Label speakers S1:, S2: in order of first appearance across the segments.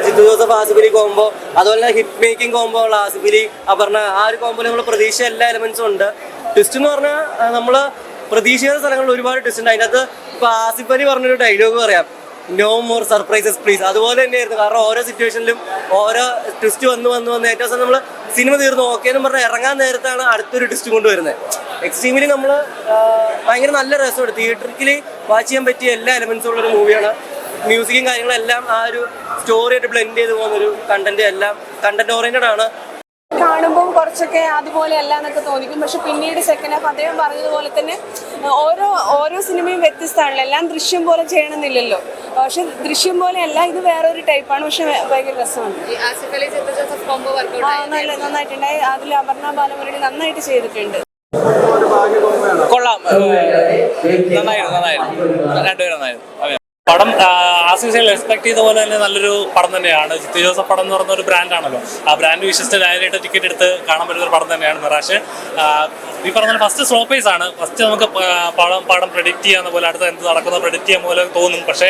S1: Jithu Joseph Asif Ali combo, അതുപോലെ തന്നെ hit making combo ഉള്ള ആസിഫ് അലി അപർണ, ആ ഒരു കോംബോയിൽ നമ്മൾ പ്രതീക്ഷ എല്ലാ എലമെന്റ്സും ഉണ്ട്. ട്വിസ്റ്റ് എന്ന് പറഞ്ഞാൽ നമ്മൾ പ്രതീക്ഷിക്കുന്ന സ്ഥലങ്ങളിൽ ഒരുപാട് ട്വിസ്റ്റ് ഉണ്ട്. അതിനകത്ത് ഇപ്പൊ ആസിഫ് അലി പറഞ്ഞൊരു ഡയലോഗ് പറയാം, നോ മോർ സർപ്രൈസസ് പ്ലീസ്. അതുപോലെ തന്നെയായിരുന്നു. കാരണം ഓരോ സിറ്റുവേഷനിലും ഓരോ ട്വിസ്റ്റ് വന്ന് ഏറ്റവും അവസാനം നമ്മൾ സിനിമ തീർന്നു ഓക്കെ എന്ന് പറഞ്ഞാൽ ഇറങ്ങാൻ നേരത്താണ് അടുത്തൊരു ട്വിസ്റ്റ് കൊണ്ടുവരുന്നത്. എക്സ്ട്രീമിലി നമ്മൾ ഭയങ്കര നല്ല രസമുണ്ട്. തിയേറ്ററിക്കലി വാച്ച് ചെയ്യാൻ പറ്റിയ എല്ലാ എലമെന്റ്സും ഉള്ളൊരു മൂവിയാണ്. മ്യൂസിക്കും കാര്യങ്ങളെല്ലാം ആ ഒരു സ്റ്റോറിയായിട്ട് ബ്ലെൻഡ് ചെയ്ത് പോകുന്നൊരു കണ്ടന്റ്, എല്ലാം കണ്ടന്റ് ഓറിയന്റഡ് ആണ്.
S2: കാണുമ്പോൾ കുറച്ചൊക്കെ അതുപോലെ അല്ല എന്നൊക്കെ തോന്നിക്കും. പക്ഷെ പിന്നീട് സെക്കൻഡ് ഹാഫ് അദ്ദേഹം പറഞ്ഞതുപോലെ തന്നെ ഓരോ സിനിമയും വ്യത്യസ്തമാണല്ലോ. എല്ലാം ദൃശ്യം പോലെ ചെയ്യണമെന്നില്ലല്ലോ. പക്ഷെ ദൃശ്യം പോലെയല്ല, ഇത് വേറൊരു ടൈപ്പാണ്. പക്ഷെ ഭയങ്കര രസമാണ്. നന്നായിട്ടുണ്ടായി. അതിൽ അപർണ ബാലമുരളി നന്നായിട്ട് ചെയ്തിട്ടുണ്ട്.
S3: കൊള്ളാം, നന്നായിരുന്നു രണ്ടുപേരും നന്നായിരുന്നു. പടം ആസിഫ് എക്സ്പെക്ട് ചെയ്ത പോലെ തന്നെ നല്ലൊരു പടം തന്നെയാണ്. ജിത്തു ജോസഫ് പടം എന്ന് പറഞ്ഞ ഒരു ബ്രാൻഡാണല്ലോ. ആ ബ്രാൻഡ് വിശ്വസിച്ചതായിട്ട് ടിക്കറ്റ് എടുത്ത് കാണാൻ പറ്റുന്ന ഒരു പടം തന്നെയാണ് മിറാഷ്. ഈ പറഞ്ഞ ഫസ്റ്റ് സ്ലോ പേസ് ആണ്. ഫസ്റ്റ് നമുക്ക് പടം പ്രെഡിക്റ്റ് ചെയ്യാവുന്ന പോലെ, അടുത്ത എന്ത് നടക്കുന്ന പ്രെഡിക്റ്റ് ചെയ്യാൻ പോലെ തോന്നും. പക്ഷേ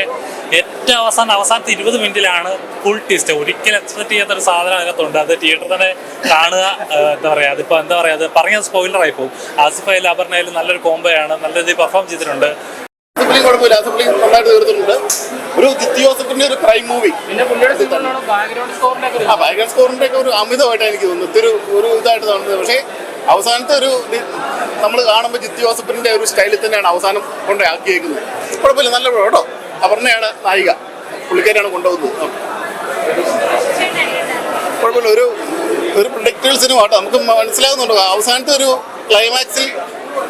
S3: ഏറ്റവും അവസാനത്തെ 20 മിനിറ്റിലാണ് ഫുൾ ട്വിസ്റ്റ്. ഒരിക്കലും എക്സ്പെക്ട് ചെയ്യാത്തൊരു സാധനം അതിനകത്തുണ്ട്. അത് തിയേറ്ററിൽ തന്നെ കാണുക. എന്താ പറയുക, അത് പറഞ്ഞ സ്പോയിലറായി പോകും. ആസിഫ് അലി അപർണയിൽ നല്ലൊരു കോംബോയാണ്, നല്ല രീതിയിൽ പെർഫോം ചെയ്തിട്ടുണ്ട്.
S4: കുഴപ്പമില്ല, ആസിഫ് അലി നന്നായിട്ട് തീർത്തിട്ടുണ്ട്. ഒരു ജിത്തു ജോസഫിന്റെ ഒരു ക്രൈം മൂവി. ബാക്ക്ഗ്രൗണ്ട് സ്കോറിന്റെ ഒക്കെ ഒരു അമിതമായിട്ടാണ് എനിക്ക് തോന്നുന്നത്. ഒരു ഇതായിട്ട് തോന്നുന്നത്. പക്ഷേ അവസാനത്തെ ഒരു നമ്മൾ കാണുമ്പോൾ ജിത്തു ജോസഫിന്റെ ഒരു സ്റ്റൈലിൽ തന്നെയാണ് അവസാനം കൊണ്ട് ആക്കിയേക്കുന്നത്. കുഴപ്പമില്ല, നല്ല കേട്ടോ. അപർണയാണ് നായിക, പുള്ളിക്കാരാണ് കൊണ്ടുപോകുന്നത്. കുഴപ്പമില്ല, ഒരു പ്രൊഡക്റ്റീവ് സിനിമ കേട്ടോ. നമുക്ക് മനസ്സിലാകുന്നുണ്ടോ അവസാനത്തെ ഒരു ക്ലൈമാക്സിൽ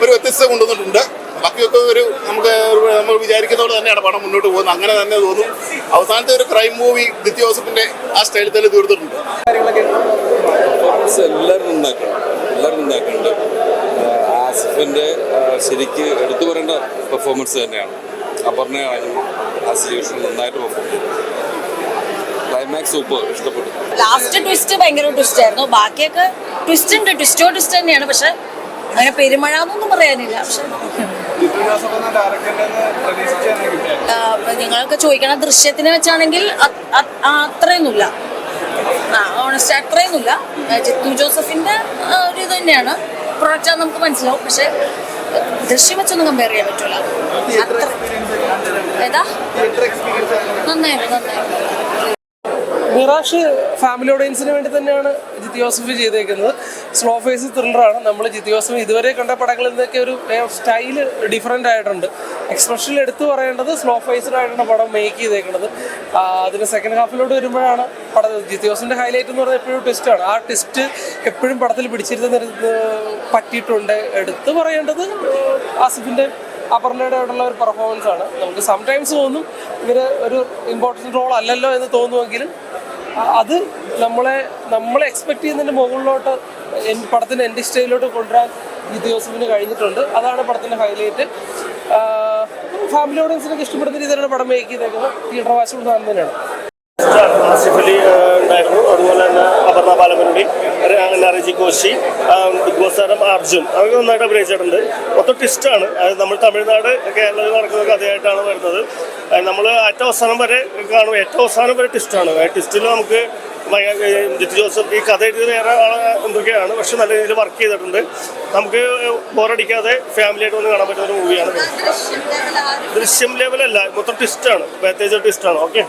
S4: ഒരു വ്യത്യസ്തത കൊണ്ടുവന്നിട്ടുണ്ട്. ബാക്കിയൊക്കെ നമ്മൾ വിചാരിക്കുന്ന പോലെ തന്നെയാണ് പടം മുന്നോട്ട് പോകുന്നത്. അങ്ങനെ തന്നെ തോന്നും. അവസാനത്തെ ഒരു ക്രൈം മൂവി ജിത്തു ജോസഫിന്റെ ആ സ്റ്റൈലിൽ തന്നെ തീർത്തിട്ടുണ്ട്.
S5: എല്ലാവരും ഉണ്ടാക്കുന്നുണ്ട്. ആസിഫിന്റെ ശരിക്ക് എടുത്തു പറയേണ്ട പെർഫോമൻസ് തന്നെയാണ്. അപർണയാണെങ്കിൽ ആസ് യൂഷ്വൽ നന്നായിട്ട് പെർഫോം ചെയ്തു. ക്ലൈമാക്സ് സൂപ്പർ, ഇഷ്ടപ്പെട്ടു.
S6: ലാസ്റ്റ് ട്വിസ്റ്റ് ഭയങ്കര ട്വിസ്റ്റ് ആയിരുന്നു. ബാക്കിയൊക്കെ ട്വിസ്റ്റ് തന്നെയാണ്. പക്ഷെ അങ്ങനെ പെരുമഴ എന്നൊന്നും പറയാനില്ല. പക്ഷെ നിങ്ങളൊക്കെ ചോദിക്കണ ദൃശ്യത്തിനെ വെച്ചാണെങ്കിൽ അത്രയൊന്നുമില്ല, ഓണസ്റ്റ് അത്രയൊന്നുമില്ല. ജിത്തു ജോസഫിന്റെ ഒരു ഇത് തന്നെയാണ് പ്രൊഡക്റ്റ്, നമുക്ക് മനസ്സിലാവും. പക്ഷെ ദൃശ്യം വെച്ചൊന്നും കമ്പയർ ചെയ്യാൻ പറ്റൂല. അത്ര നന്നായിരുന്നു.
S7: മിറാഷ് ഫാമിലി ഓഡിയൻസിന് വേണ്ടി തന്നെയാണ് ജിത്തു ജോസഫ് ചെയ്തേക്കുന്നത്. സ്ലോ ഫേസ് ത്രില്ലറാണ്. നമ്മൾ ജിത്തു ജോസഫ് ഇതുവരെ കണ്ട പടങ്ങളിൽ നിന്നൊക്കെ ഒരു സ്റ്റൈല് ഡിഫറെൻ്റ് ആയിട്ടുണ്ട്. എക്സ്പ്രഷനിൽ എടുത്തു പറയേണ്ടത് സ്ലോ ഫേസ്ഡായിട്ടാണ് പടം മേക്ക് ചെയ്തേക്കുന്നത്. അതിന് സെക്കൻഡ് ഹാഫിലോട്ട് വരുമ്പോഴാണ് പടം ജിത്തു ജോസഫിൻ്റെ ഹൈലൈറ്റ് എന്ന് പറഞ്ഞാൽ എപ്പോഴും ട്വിസ്റ്റാണ്. ആ ട്വിസ്റ്റ് എപ്പോഴും പടത്തിൽ പിടിച്ചിരുന്ന പറ്റിയിട്ടുണ്ട്. എടുത്തു പറയേണ്ടത് ആസിഫിൻ്റെ അപർണയുടെ ആയിട്ടുള്ള ഒരു പെർഫോമൻസ് ആണ്. നമുക്ക് സംടൈംസ് തോന്നും ഇവർ ഒരു ഇമ്പോർട്ടൻറ്റ് റോൾ അല്ലല്ലോ എന്ന് തോന്നുമെങ്കിലും അത് നമ്മളെ എക്സ്പെക്ട് ചെയ്യുന്നതിൻ്റെ മുകളിലോട്ട് പടത്തിൻ്റെ എൻ്റെ സ്റ്റൈലിലോട്ട് കൊണ്ടുവരാൻ ജിത്തു ജോസഫിന് കഴിഞ്ഞിട്ടുണ്ട്. അതാണ് പടത്തിൻ്റെ ഹൈലൈറ്റ്. ഫാമിലി ഓഡിയൻസിനൊക്കെ ഇഷ്ടപ്പെടുന്ന രീതിയിലാണ് പടം മേക്ക് ചെയ്തേക്കുന്നത്. തിയേറ്റർ വാച്ച് തന്നെയാണ്.
S8: ആസിഫ് അലി ഉണ്ടായിരുന്നു. അതുപോലെ തന്നെ അപർണ ബാലമുരളി, നരജി ഘോഷി, ബിഗ് ബോസ് താരം അർജുൻ, അവർക്ക് നന്നായിട്ട് അഭിനയിച്ചിട്ടുണ്ട്. മൊത്തം ട്വിസ്റ്റാണ്. നമ്മൾ തമിഴ്നാട് കേരളത്തിൽ നടക്കുന്ന കഥയായിട്ടാണ് വരുന്നത്. നമ്മൾ ഏറ്റവും അവസാനം വരെ കാണും. ഏറ്റവും അവസാനം വരെ ട്വിസ്റ്റാണ്. ട്വിസ്റ്റിൽ നമുക്ക് ജിത്തു ജോസഫ് ഈ കഥ എഴുതിയത് വേറെ എന്തൊക്കെയാണ്, പക്ഷെ നല്ല രീതിയിൽ വർക്ക് ചെയ്തിട്ടുണ്ട്. നമുക്ക് ബോറടിക്കാതെ ഫാമിലിയായിട്ട് വന്ന് കാണാൻ പറ്റുന്ന ഒരു മൂവിയാണ്. ദൃശ്യം ലെവലല്ല, മൊത്തം ട്വിസ്റ്റാണ്, പ്രത്യേകിച്ച് ട്വിസ്റ്റാണ്. ഓക്കെ.